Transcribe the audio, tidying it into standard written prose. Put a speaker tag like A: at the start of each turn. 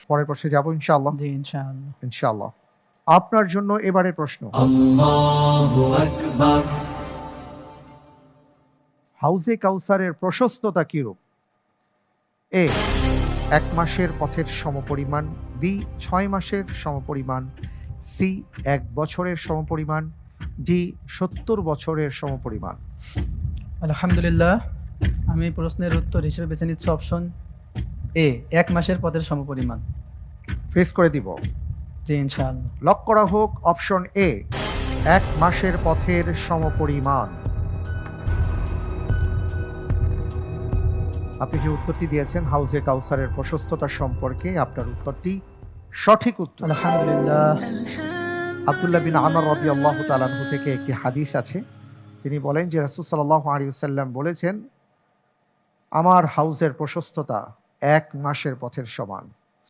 A: পরের প্রশ্নে যাব ইনশাআল্লাহ।
B: জি ইনশাআল্লাহ।
A: ইনশাআল্লাহ। আপনার জন্য এবারের প্রশ্ন,
C: আল্লাহু আকবার।
A: হাউজে কাউসারের প্রশস্ততা কিরূপ? এ 1 মাসের পথের সমপরিমাণ, বি 6 মাসের সমপরিমাণ, সি 1 বছরের সমপরিমাণ, ডি 70 বছরের সমপরিমাণ।
B: আলহামদুলিল্লাহ, আমি প্রশ্নের উত্তর হিসেবে বেছে নিচ্ছি অপশন এ, 1 মাসের পথের সমপরিমাণ।
A: ফ্রিজ করে দিব।
B: জি ইনশাআল্লাহ।
A: লক করা হোক অপশন এ, 1 মাসের পথের সমপরিমাণ। আপনি যে উত্তরটি দিয়েছেন হাউজে কাউসারের প্রশস্ততা সম্পর্কে, আপনার উত্তরটি সঠিক উত্তর।
B: আলহামদুলিল্লাহ।
A: আব্দুল্লাহ বিন আমর রাদিয়াল্লাহু তাআলা আনহু থেকে একটি হাদিস আছে, তিনি বলেন যে রাসূল সাল্লাল্লাহু আলাইহি ওয়াসাল্লাম বলেছেন, আমার হাউজের প্রশস্ততা 1 মাসের পথের সমান।